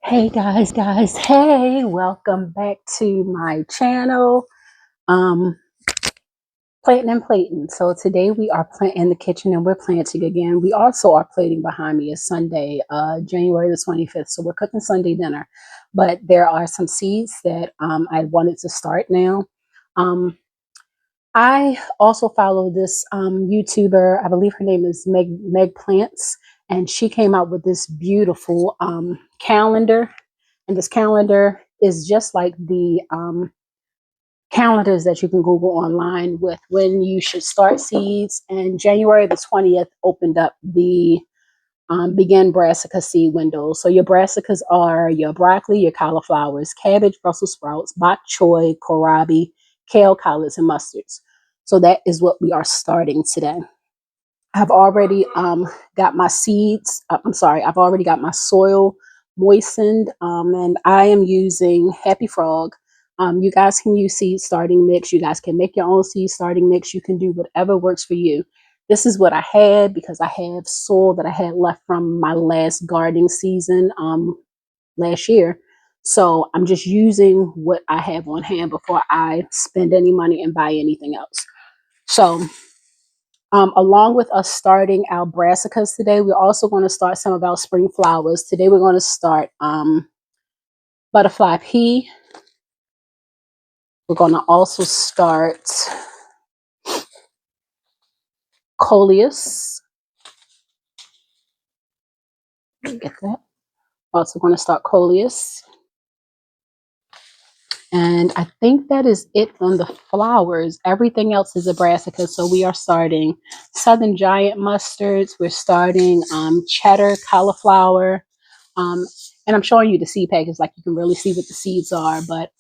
Hey guys, hey, welcome back to my channel, um, Planting and Plating. So today we are planting in the kitchen and we're planting again. We also are plating behind me. It's Sunday, January the 25th. So we're cooking Sunday dinner, but there are some seeds that I wanted to start now. Um, I also follow this YouTuber. I believe her name is Meg Plants, and she came out with this beautiful calendar. And this calendar is just like the calendars that you can Google online with when you should start seeds. And January the 20th opened up the begin brassica seed window. So your brassicas are your broccoli, your cauliflowers, cabbage, Brussels sprouts, bok choy, kohlrabi, kale, collards, and mustards. So that is what we are starting today. I've already got my seeds. I've already got my soil moistened, and I am using Happy Frog. You guys can use seed starting mix. You guys can make your own seed starting mix. You can do whatever works for you. This is what I had because I have soil that I had left from my last gardening season last year. So I'm just using what I have on hand before I spend any money and buy anything else. So along with us starting our brassicas today, we're also going to start some of our spring flowers. Today we're going to start butterfly pea. We're going to also start coleus. Get that. Also going to start coleus. And I think that is it on the flowers. Everything else is a brassica. So we are starting Southern Giant mustards. We're starting cheddar cauliflower. And I'm showing you the seed package, like you can really see what the seeds are. But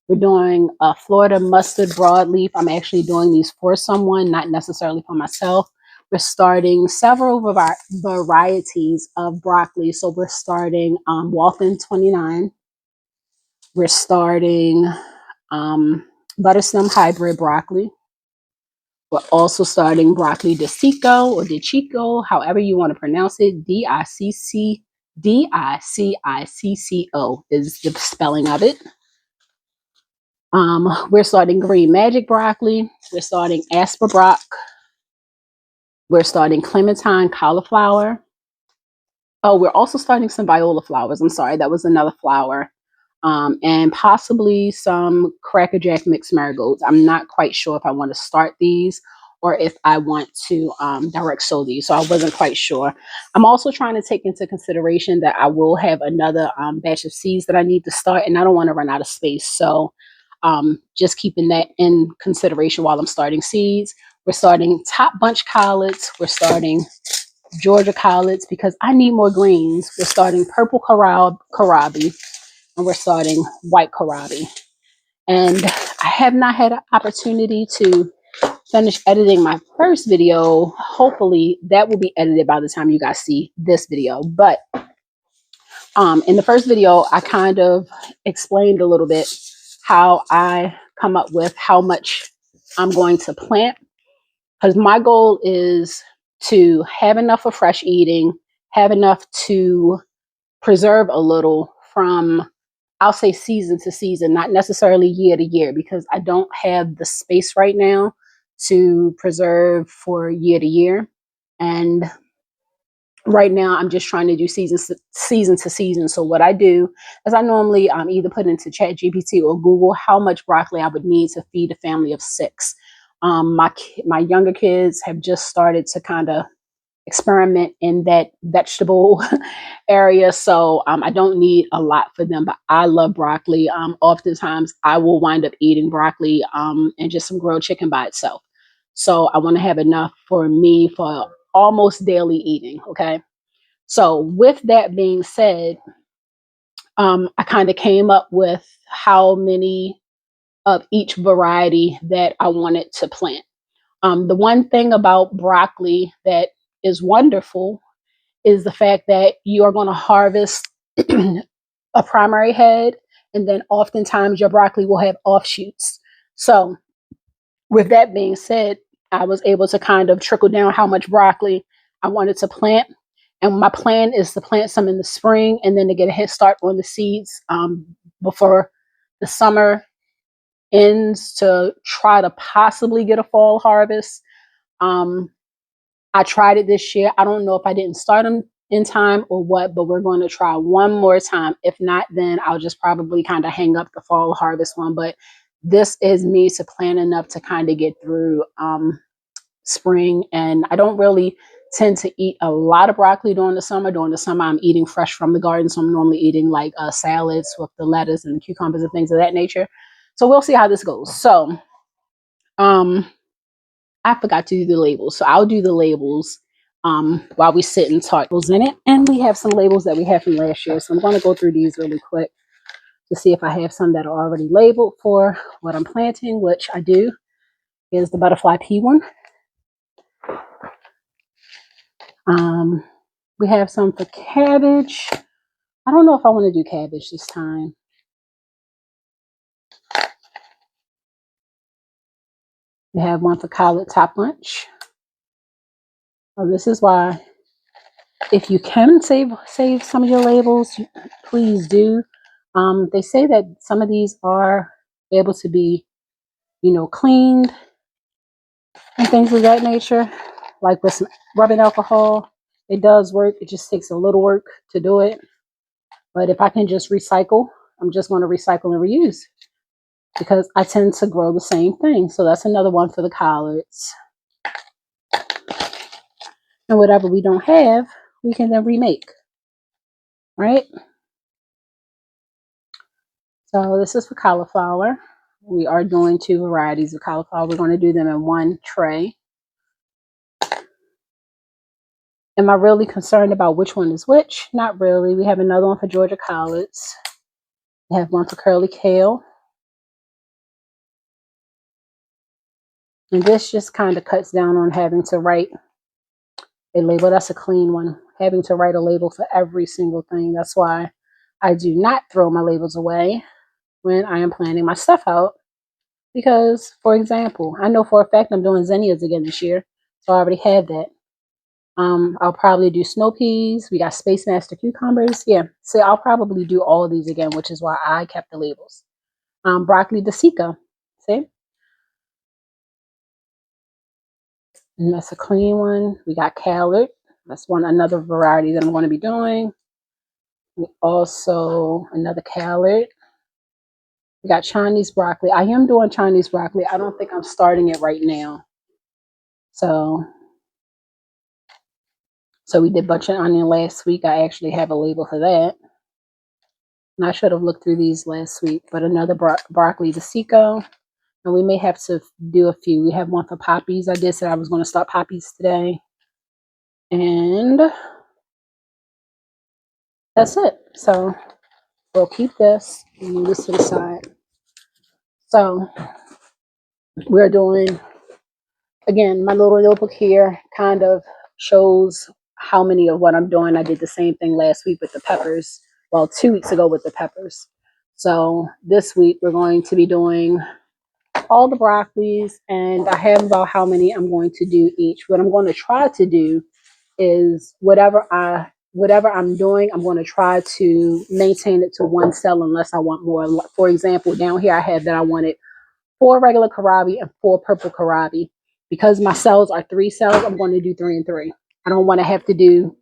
we're doing a Florida mustard broadleaf. I'm actually doing these for someone, not necessarily for myself. We're starting several of our varieties of broccoli. So we're starting Waltham 29. We're starting Butterstem hybrid broccoli. We're also starting broccoli de Chico or de Chico, however you want to pronounce it. Dicicco is the spelling of it. We're starting green magic broccoli. We're starting asperbrock. We're starting clementine cauliflower. Oh, we're also starting some viola flowers. I'm sorry, that was another flower. And possibly some Cracker Jack mixed marigolds. I'm not quite sure if I want to start these or if I want to direct sow these. So I wasn't quite sure. I'm also trying to take into consideration that I will have another batch of seeds that I need to start, and I don't want to run out of space. So just keeping that in consideration while I'm starting seeds. We're starting top bunch collards. We're starting Georgia collards because I need more greens. We're starting purple kohlrabi, and we're starting white kohlrabi. And I have not had an opportunity to finish editing my first video. Hopefully that will be edited by the time you guys see this video. But in the first video, I kind of explained a little bit how I come up with how much I'm going to plant. Because my goal is to have enough for fresh eating, have enough to preserve a little from, I'll say, season to season, not necessarily year to year, because I don't have the space right now to preserve for year to year. And right now I'm just trying to do season to season. So what I do is I normally either put into ChatGPT or Google how much broccoli I would need to feed a family of 6. My younger kids have just started to kind of experiment in that vegetable area. So I don't need a lot for them, but I love broccoli. Oftentimes I will wind up eating broccoli and just some grilled chicken by itself. So I want to have enough for me for almost daily eating. Okay. So with that being said, I kind of came up with how many of each variety that I wanted to plant. The one thing about broccoli that is wonderful is the fact that you are going to harvest a primary head, and then oftentimes your broccoli will have offshoots. So with that being said, I was able to kind of trickle down how much broccoli I wanted to plant. And my plan is to plant some in the spring and then to get a head start on the seeds before the summer ends to try to possibly get a fall harvest. Um, I tried it this year. I don't know if I didn't start them in time or what, but we're going to try one more time. If not, then I'll just probably kind of hang up the fall harvest one. But this is me to plan enough to kind of get through spring. And I don't really tend to eat a lot of broccoli during the summer. During the summer, I'm eating fresh from the garden. So I'm normally eating like salads with the lettuce and the cucumbers and things of that nature. So we'll see how this goes. So I forgot to do the labels. So I'll do the labels while we sit and talk those in it. And we have some labels that we have from last year. So I'm going to go through these really quick to see if I have some that are already labeled for what I'm planting, which I do. Here's the butterfly pea one. We have some for cabbage. I don't know if I want to do cabbage this time. We have one for collard top bunch. Oh, this is why, if you can save some of your labels, please do. They say that some of these are able to be, cleaned and things of that nature, like with some rubbing alcohol. It does work. It just takes a little work to do it. But if I can just recycle, I'm just going to recycle and reuse because I tend to grow the same thing. So that's another one for the collards. And whatever we don't have, we can then remake, right? So this is for cauliflower. We are doing 2 varieties of cauliflower. We're going to do them in one tray. Am I really concerned about which one is which? Not really. We have another one for Georgia collards. We have one for curly kale. And this just kind of cuts down on having to write a label. That's a clean one. Having to write a label for every single thing. That's why I do not throw my labels away when I am planning my stuff out. Because, for example, I know for a fact I'm doing zinnias again this year. So I already had that. I'll probably do snow peas. We got Space Master cucumbers. Yeah, so I'll probably do all of these again, which is why I kept the labels. Broccoli Desica. See? And that's a clean one. We got Callard. That's another variety that I'm going to be doing. We also, another Callard. We got Chinese broccoli. I am doing Chinese broccoli. I don't think I'm starting it right now. So we did butcher onion last week. I actually have a label for that. And I should have looked through these last week. But another broccoli Desico. And we may have to do a few. We have one for poppies. I did say I was going to start poppies today. And that's it. So we'll keep this and move this to the side. So we're doing, again, my little notebook here kind of shows how many of what I'm doing. I did the same thing last week with the peppers. Well, 2 weeks ago with the peppers. So this week we're going to be doing all the broccolis, and I have about how many I'm going to do each. What I'm going to try to do is whatever I'm doing, I'm going to try to maintain it to one cell unless I want more. For example, down here I had that I wanted 4 regular kohlrabi and 4 purple kohlrabi. Because my cells are 3 cells, I'm going to do 3 and 3. I don't want to have to do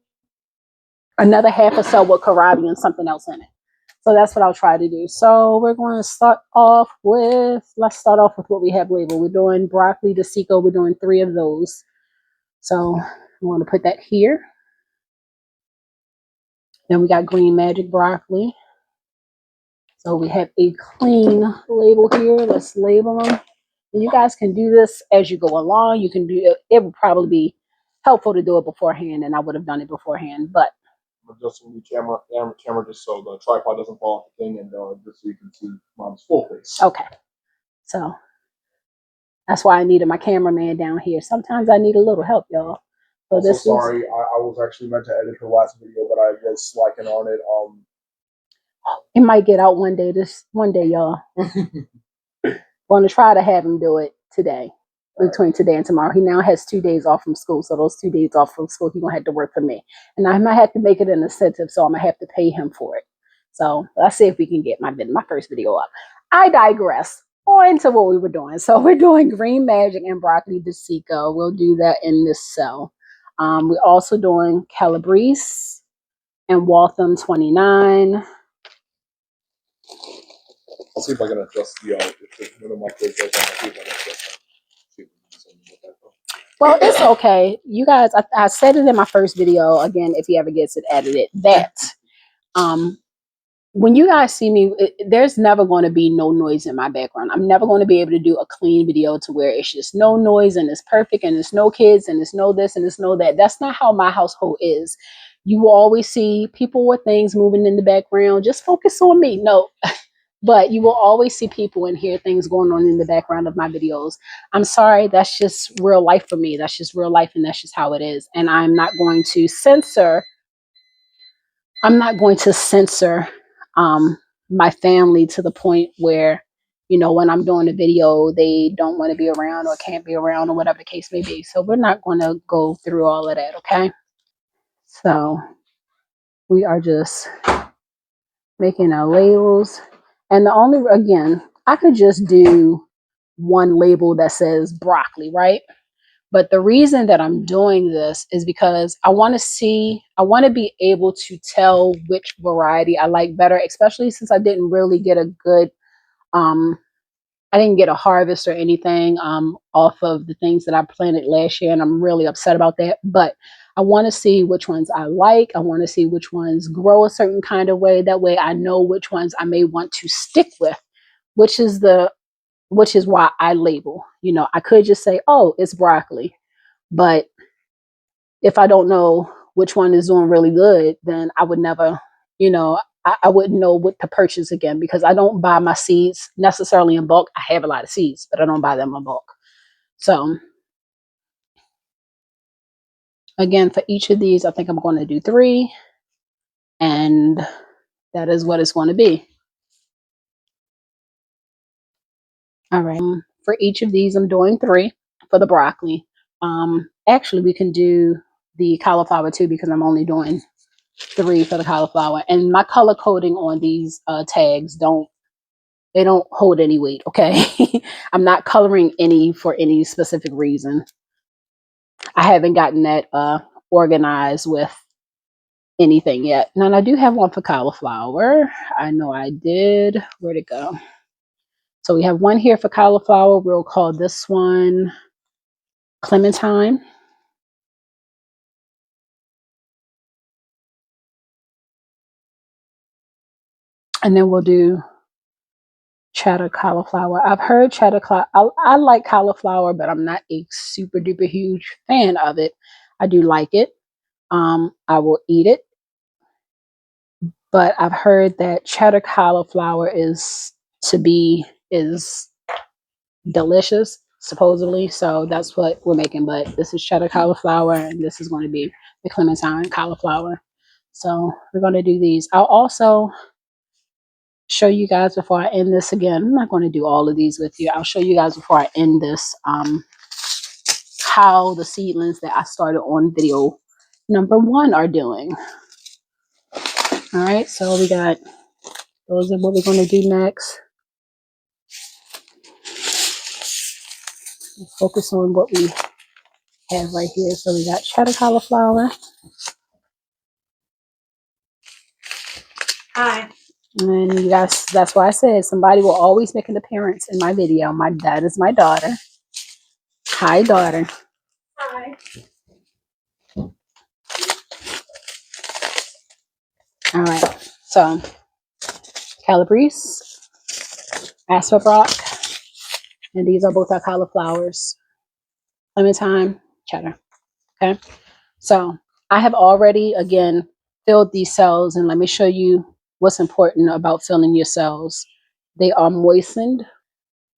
another half a cell with kohlrabi and something else in it. So that's what I'll try to do. So we're going to start off with, let's start off with what we have labeled. We're doing broccoli Desico. We're doing 3 of those. So I'm going to put that here. Then we got green magic broccoli. So we have a clean label here. Let's label them. And you guys can do this as you go along. You can do it. It would probably be helpful to do it beforehand, and I would have done it beforehand. But adjusting the camera just so the tripod doesn't fall off the thing, and just so you can see Mom's full face. Okay. So that's why I needed my cameraman down here. Sometimes I need a little help, y'all. So also, sorry, I was actually meant to edit the last video, but I was slacking on it. It might get out one day, y'all. Want to try to have him do it today. between today and tomorrow. He now has 2 days off from school. So those 2 days off from school, he's going to have to work for me. And I might have to make it an incentive. So I'm going to have to pay him for it. So let's see if we can get my first video up. I digress. On to what we were doing. So we're doing green magic and broccoli desica. We'll do that in this cell. We're also doing Calabrese and Waltham 29. I'll see if I can adjust the one of my kids does that. I'll see if I can adjust that. Well, it's okay. You guys, I said it in my first video. Again, if he ever gets it edited, that when you guys see me, there's never going to be no noise in my background. I'm never going to be able to do a clean video to where it's just no noise and it's perfect and it's no kids and it's no this and it's no that. That's not how my household is. You will always see people with things moving in the background. Just focus on me. No. But you will always see people and hear things going on in the background of my videos. I'm sorry, that's just real life for me. That's just real life and that's just how it is. And I'm not going to censor my family to the point where, you know, when I'm doing a video, they don't want to be around or can't be around or whatever the case may be. So we're not going to go through all of that, okay? So we are just making our labels. And again, I could just do one label that says broccoli, right? But the reason that I'm doing this is because I want to be able to tell which variety I like better, especially since I didn't really get a good, I didn't get a harvest or anything off of the things that I planted last year. And I'm really upset about that. But I want to see which ones I like. I want to see which ones grow a certain kind of way. That way I know which ones I may want to stick with, which is why I label. You know, I could just say, oh, it's broccoli. But if I don't know which one is doing really good, then I would never, you know, I wouldn't know what to purchase again, because I don't buy my seeds necessarily in bulk. I have a lot of seeds, but I don't buy them in bulk. So again, for each of these, I think I'm going to do 3. And that is what it's going to be. All right. For each of these, I'm doing 3 for the broccoli. Actually, we can do the cauliflower too, because I'm only doing 3 for the cauliflower. And my color coding on these tags don't hold any weight, okay? I'm not coloring any for any specific reason. I haven't gotten that organized with anything yet. Now, I do have one for cauliflower. I know I did. Where'd it go? So we have one here for cauliflower. We'll call this one Clementine. And then we'll do cheddar cauliflower. I've heard cheddar I like cauliflower, but I'm not a super duper huge fan of it. I do like it. I will eat it. But I've heard that cheddar cauliflower is delicious, supposedly. So that's what we're making. But this is cheddar cauliflower, and this is going to be the Clementine cauliflower. So we're going to do these. I'll also show you guys before I end this. Again, I'm not going to do all of these with you. I'll show you guys before I end this how the seedlings that I started on video number 1 are doing. All right, so we got, those are what we're going to do next. We'll focus on what we have right here. So we got cheddar cauliflower. Hi. And you guys, that's why I said somebody will always make an appearance in my video. That is my daughter. Hi, daughter. Hi. All right. So, Calabrese, Asper Brock, and these are both our cauliflowers. Clementine, cheddar. Okay. So, I have already, again, filled these cells, and let me show you what's important about filling your cells. They are moistened,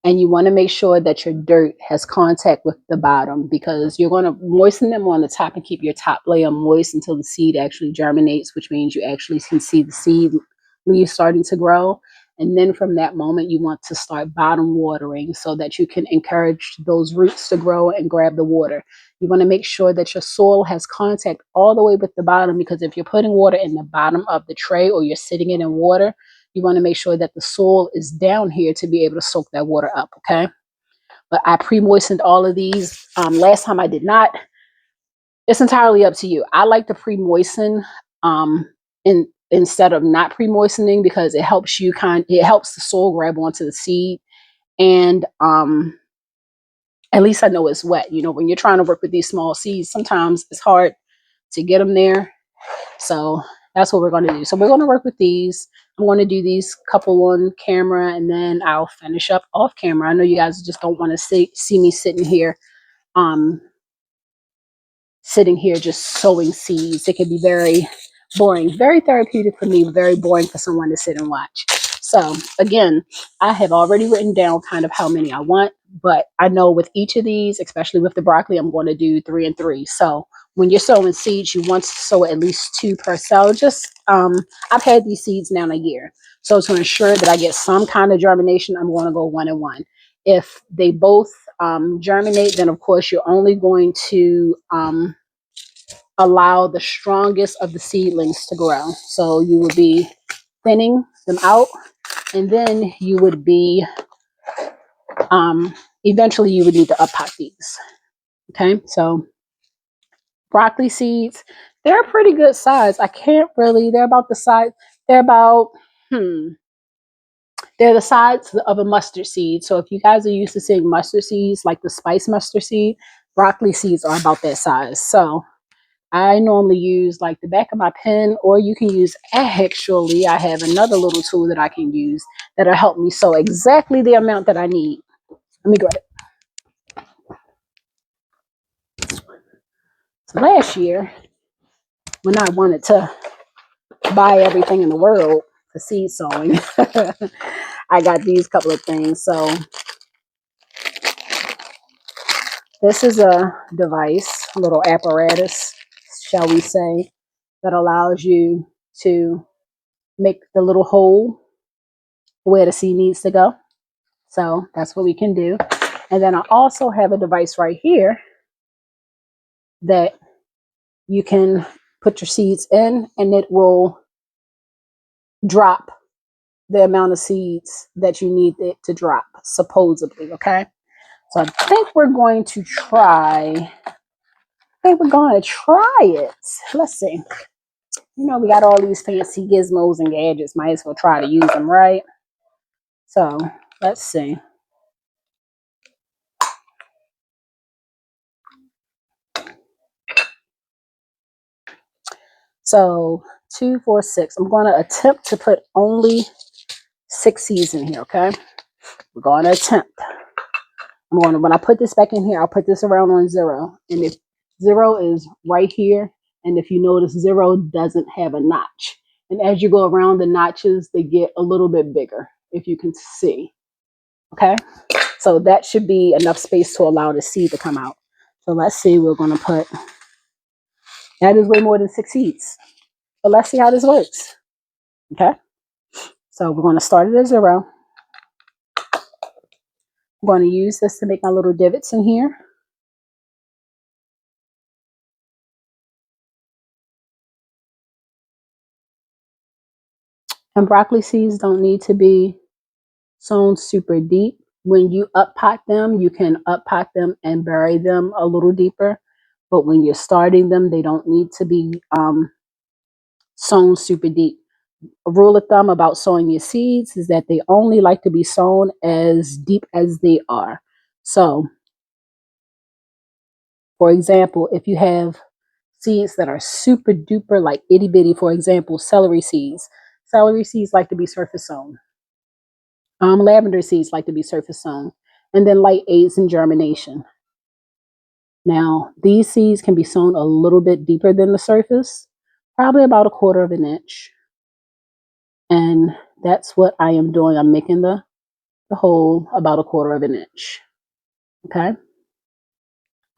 and you want to make sure that your dirt has contact with the bottom, because you're going to moisten them on the top and keep your top layer moist until the seed actually germinates, which means you actually can see the seed leaves starting to grow. And then from that moment, you want to start bottom watering so that you can encourage those roots to grow and grab the water. You want to make sure that your soil has contact all the way with the bottom, because if you're putting water in the bottom of the tray or you're sitting it in water, you want to make sure that the soil is down here to be able to soak that water up, okay? But I pre-moistened all of these. Last time I did not. It's entirely up to you. I like to pre-moisten instead of not pre-moistening, because it helps it helps the soil grab onto the seed, and at least I know it's wet. You know, when you're trying to work with these small seeds, sometimes it's hard to get them there. So that's what we're going to do. So we're going to work with these. I'm going to do these couple on camera, and then I'll finish up off camera. I know you guys just don't want to see me sitting here just sowing seeds. It can be very boring, very therapeutic for me, very boring for someone to sit and watch. So again, I have already written down kind of how many I want, but I know with each of these, especially with the broccoli, I'm going to do 3 and 3. So when you're sowing seeds, you want to sow at least 2 per cell. Just I've had these seeds now a year, so to ensure that I get some kind of germination, I'm going to go 1 and 1. If they both germinate, then of course you're only going to allow the strongest of the seedlings to grow. So you would be thinning them out, and then you would be eventually you would need to up pot these. Okay, so broccoli seeds, they're a pretty good size. They're about the size, they're about they're the size of a mustard seed. So if you guys are used to seeing mustard seeds, like the spice mustard seed, broccoli seeds are about that size. So I normally use like the back of my pen, or you can use, actually, I have another little tool that I can use that'll help me sow exactly the amount that I need. Let me grab it. So last year, when I wanted to buy everything in the world for seed sowing, I got these couple of things. So this is a device, a little apparatus, shall we say, that allows you to make the little hole where the seed needs to go. So that's what we can do. And then I also have a device right here that you can put your seeds in, and it will drop the amount of seeds that you need it to drop, supposedly. Okay. So I think we're going to try. It. Let's see. You know, we got all these fancy gizmos and gadgets. Might as well try to use them, right? So let's see. So 2, 4, 6. I'm going to attempt to put only 6 seeds in here, okay? We're going to attempt. When I put this back in here, I'll put this around on 0. And if 0 is right here, and if you notice, 0 doesn't have a notch. And as you go around the notches, they get a little bit bigger, if you can see. Okay? So that should be enough space to allow the seed to come out. So let's see, we're going to put, that is way more than 6 seeds. But let's see how this works. Okay? So we're going to start it at 0. I'm going to use this to make my little divots in here. And broccoli seeds don't need to be sown super deep. When you up pot them, you can up pot them and bury them a little deeper. But when you're starting them, they don't need to be sown super deep. A rule of thumb about sowing your seeds is that they only like to be sown as deep as they are. So, for example, if you have seeds that are super duper like itty bitty, for example, celery seeds. Celery seeds like to be surface sown. Lavender seeds like to be surface sown. And then light aids in germination. Now, these seeds can be sown a little bit deeper than the surface, probably about 1/4 of an inch. And that's what I am doing. I'm making the hole about 1/4 of an inch. Okay.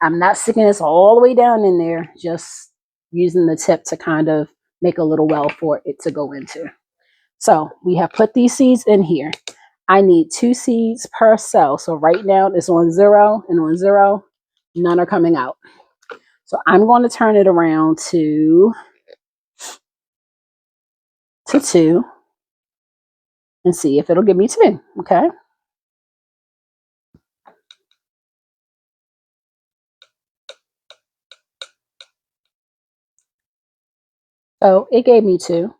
I'm not sticking this all the way down in there, just using the tip to kind of make a little well for it to go into. So we have put these seeds in here. I need 2 seeds per cell. So right now it's on 0 and on 0. None are coming out. So I'm going to turn it around to 2 and see if it'll give me 2. Okay. So it gave me 2,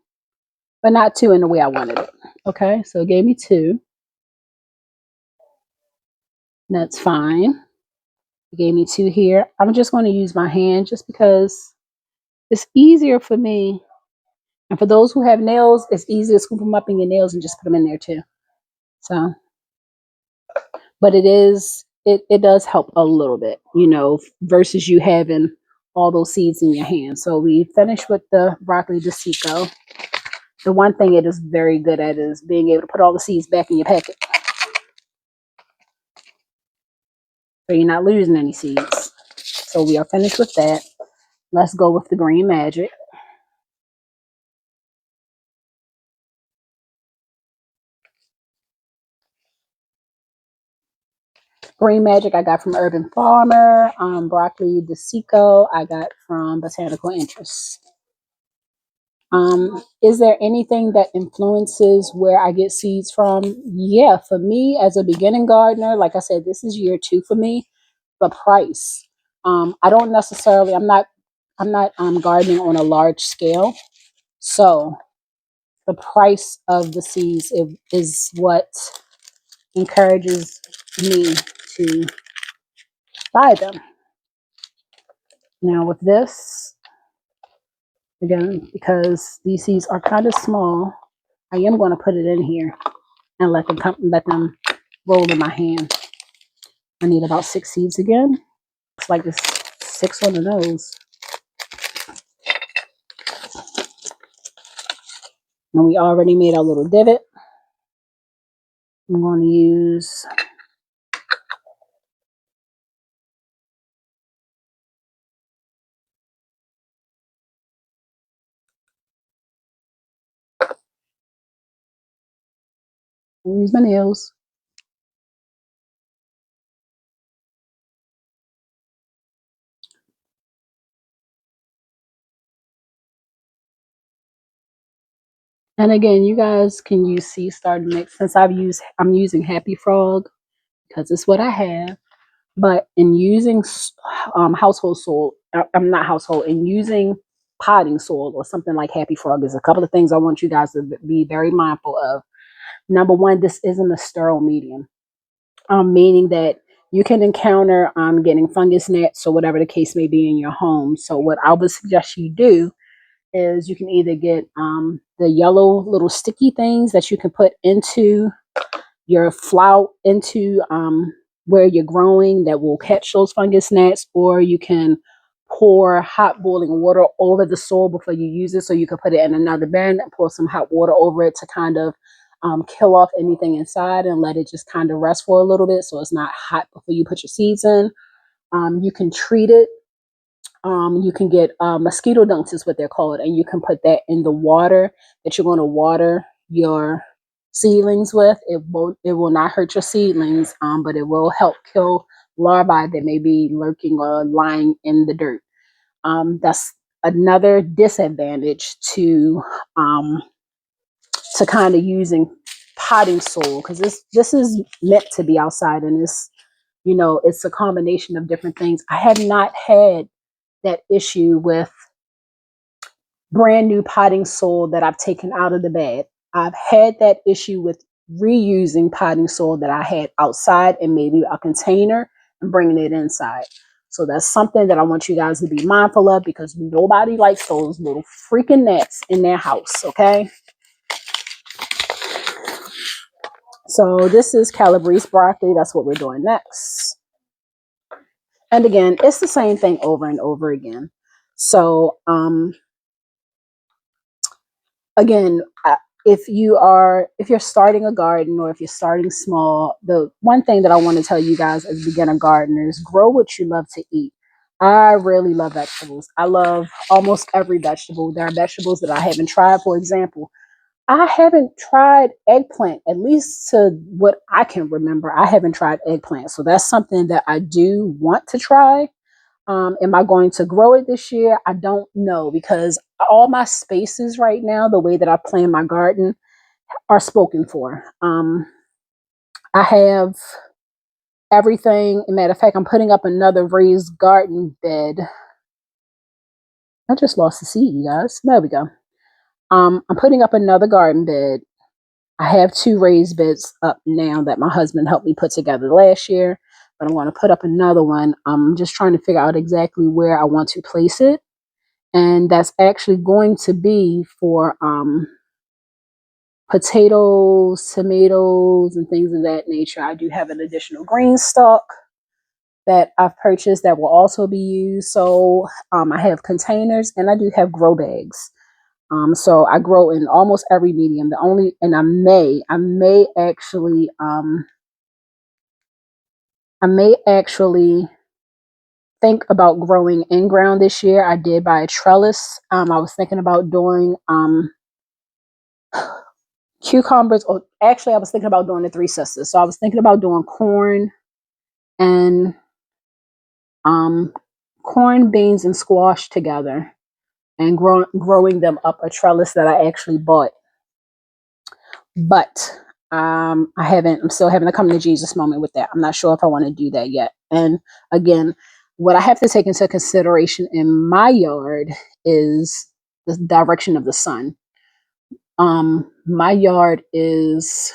but not 2 in the way I wanted it. Okay. So it gave me 2. That's fine. It gave me 2 here. I'm just going to use my hand just because it's easier for me. And for those who have nails, it's easy to scoop them up in your nails and just put them in there too. So, but it does help a little bit, versus you having all those seeds in your hand. So we finished with the broccoli DeSico. The one thing it is very good at is being able to put all the seeds back in your packet. So you're not losing any seeds. So we are finished with that. Let's go with the Green Magic. Green Magic I got from Urban Farmer. Broccoli DeSico I got from Botanical Interest. Is there anything that influences where I get seeds from? Yeah, for me as a beginning gardener, like I said, this is year 2 for me. The price. I don't necessarily. I'm not gardening on a large scale, so the price of the seeds is what encourages me to buy them. Now with this, again, because these seeds are kind of small, I am going to put it in here and let them roll in my hand. I need about 6 seeds again. Looks like it's 6 on the nose. And we already made our little divot. I'm going to use my nails. And again, you guys can use sea starter mix. Since I'm using Happy Frog because it's what I have. But in using household soil, I'm not household, in using potting soil or something like Happy Frog, there's a couple of things I want you guys to be very mindful of. Number one, this isn't a sterile medium, meaning that you can encounter getting fungus gnats or whatever the case may be in your home. So what I would suggest you do is you can either get the yellow little sticky things that you can put into your flower, into where you're growing, that will catch those fungus gnats, or you can pour hot boiling water over the soil before you use it. So you can put it in another bin and pour some hot water over it to kind of kill off anything inside and let it just kind of rest for a little bit so it's not hot before you put your seeds in. You can treat it. You can get mosquito dunks is what they're called, and you can put that in the water that you're going to water your seedlings with. It will not hurt your seedlings, but it will help kill larvae that may be lurking or lying in the dirt. That's another disadvantage to kind of using potting soil, because this is meant to be outside, and it's a combination of different things. I have not had that issue with brand new potting soil that I've taken out of the bed. I've had that issue with reusing potting soil that I had outside and maybe a container and bringing it inside. So that's something that I want you guys to be mindful of, because nobody likes those little freaking gnats in their house, okay? So this is Calabrese broccoli. That's what we're doing next. And again, it's the same thing over and over again. So, again, if you're starting a garden, or if you're starting small, the one thing that I want to tell you guys as beginner gardeners: grow what you love to eat. I really love vegetables. I love almost every vegetable. There are vegetables that I haven't tried. For example, I haven't tried eggplant, at least to what I can remember. I haven't tried eggplant. So that's something that I do want to try. Am I going to grow it this year? I don't know because all my spaces right now, the way that I plan my garden, are spoken for. I have everything. As a matter of fact, I'm putting up another raised garden bed. I just lost the seed, you guys. There we go. I'm putting up another garden bed. I have 2 raised beds up now that my husband helped me put together last year, but I'm going to put up another one. I'm just trying to figure out exactly where I want to place it. And that's actually going to be for potatoes, tomatoes, and things of that nature. I do have an additional green stalk that I've purchased that will also be used. So I have containers and I do have grow bags. So I grow in almost every medium. And I may actually think about growing in ground this year. I did buy a trellis. I was thinking about doing cucumbers, or actually, I was thinking about doing the Three Sisters. So I was thinking about doing and um, corn, beans, and squash together, and growing them up a trellis that I actually bought. But I'm still having a come to Jesus moment with that. I'm not sure if I want to do that yet. And again, what I have to take into consideration in my yard is the direction of the sun. My yard is,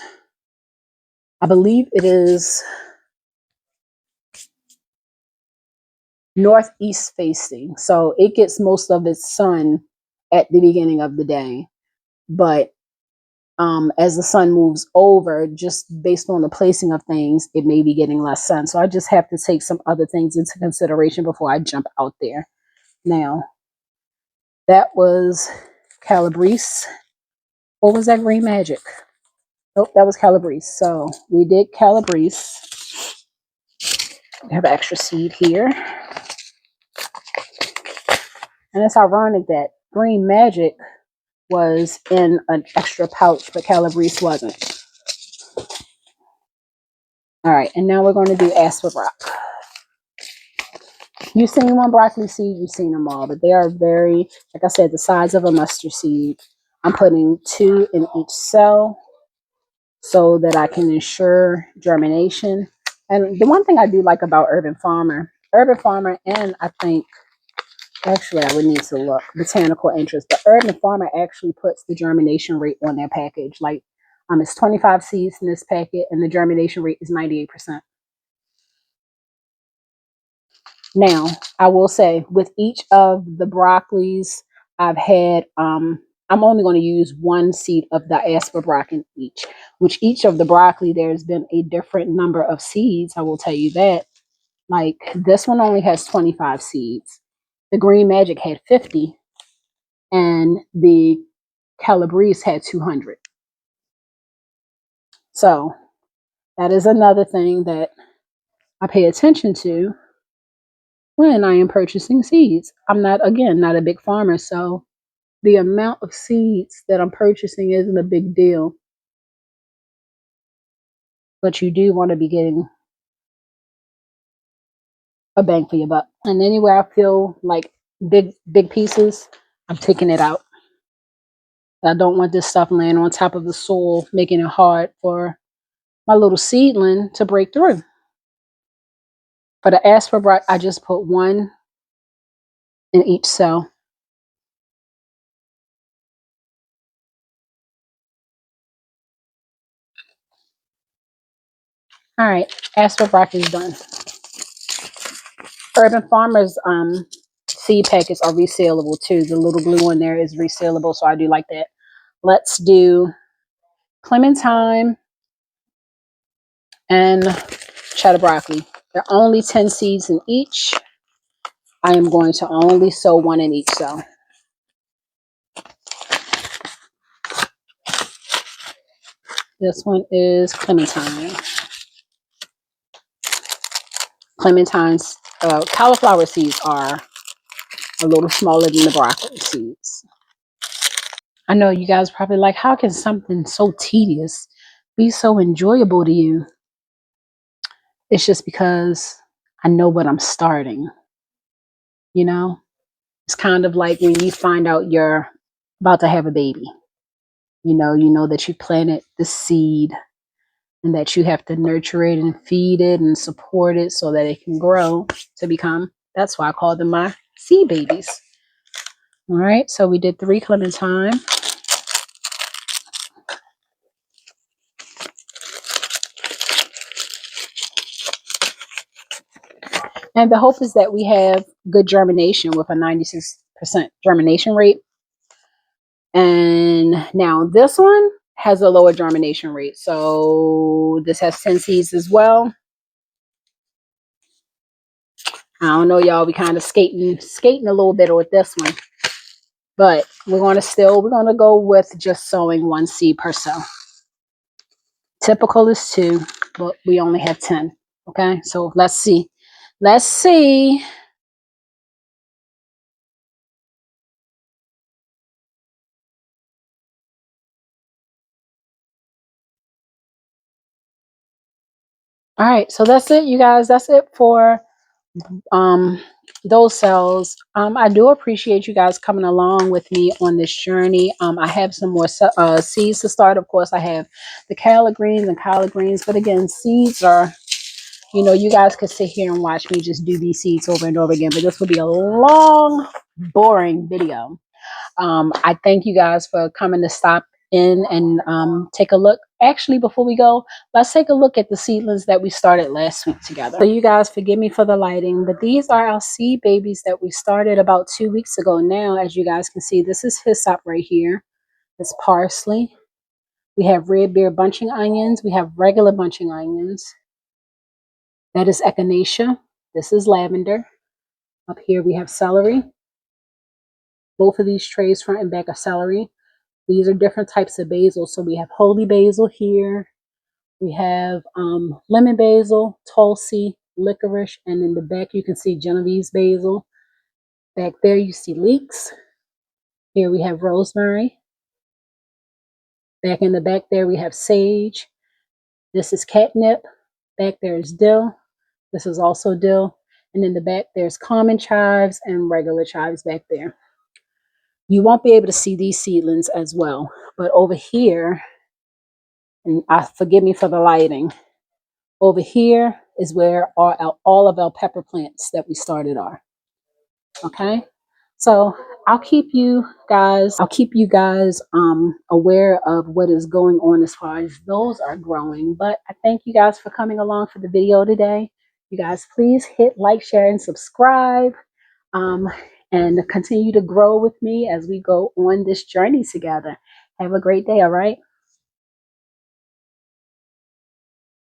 I believe it is northeast facing. So it gets most of its sun at the beginning of the day. But as the sun moves over, just based on the placing of things, it may be getting less sun. So I just have to take some other things into consideration before I jump out there. Now, that was Calabrese. What was that green magic? Nope, that was Calabrese. So we did Calabrese. I have an extra seed here. And it's ironic that green magic was in an extra pouch, but Calabrese wasn't. All right, and now we're going to do asparagine. You've seen one broccoli seed, you've seen them all, but they are very, like I said, the size of a mustard seed. I'm putting 2 in each cell so that I can ensure germination. And the one thing I do like about Urban Farmer, and I think, actually I would need to look, Botanical Interest, but Urban Farmer actually puts the germination rate on their package. Like, it's 25 seeds in this packet, and the germination rate is 98%. Now, I will say with each of the broccolis, I've had, I'm only going to use 1 seed of the asparagine in each, which each of the broccoli, there's been a different number of seeds. I will tell you that. Like this one only has 25 seeds. The Green Magic had 50, and the Calabrese had 200. So that is another thing that I pay attention to when I am purchasing seeds. I'm not a big farmer, so the amount of seeds that I'm purchasing isn't a big deal. But you do want to be getting a bang for your buck. And anywhere I feel like big pieces, I'm taking it out. I don't want this stuff laying on top of the soil, making it hard for my little seedling to break through. For the asparagine, I just put 1 in each cell. All right, asparagine is done. Urban Farmers seed packets are resaleable too. The little glue in there is resaleable, so I do like that. Let's do clementine and cheddar broccoli. There are only 10 seeds in each. I am going to only sow 1 in each cell. This one is clementine. Clementine's cauliflower seeds are a little smaller than the broccoli seeds. I know you guys probably like, how can something so tedious be so enjoyable to you? It's just because I know what I'm starting, you know? It's kind of like when you find out you're about to have a baby. You know that you planted the seed and that you have to nurture it and feed it and support it so that it can grow to become, that's why I call them my seed babies. All right, so we did 3 clementine. And the hope is that we have good germination with a 96% germination rate. And now this one has a lower germination rate. So this has 10 seeds as well. I don't know, y'all. We kind of skating a little bit with this one. But we're going to go with just sowing 1 seed per cell. Typical is 2, but we only have 10. Okay, so let's see. Let's see. All right, so that's it, you guys. That's it for those cells. I do appreciate you guys coming along with me on this journey. I have some more seeds to start. Of course, I have the collard greens and collard greens, but again, seeds are, you guys could sit here and watch me just do these seeds over and over again, but this will be a long, boring video. I thank you guys for coming to stop in and take a look. Actually, before we go, let's take a look at the seedlings that we started last week together. So you guys forgive me for the lighting, but these are our seed babies that we started about 2 weeks ago now. As you guys can see, this is hyssop right here. It's parsley. We have red beard bunching onions. We have regular bunching onions. That is echinacea. This is lavender. Up here we have celery. Both of these trays, front and back, are celery. These are different types of basil. So we have holy basil here. We have lemon basil, tulsi, licorice, and in the back you can see Genovese basil. Back there you see leeks. Here we have rosemary. Back in the back there we have sage. This is catnip. Back there is dill. This is also dill. And in the back there's common chives and regular chives back there. You won't be able to see these seedlings as well. But over here, and forgive me for the lighting, over here is where all of our pepper plants that we started are. Okay, so I'll keep you guys aware of what is going on as far as those are growing. But I thank you guys for coming along for the video today. You guys please hit like, share, and subscribe, and continue to grow with me as we go on this journey together. Have a great day. All right.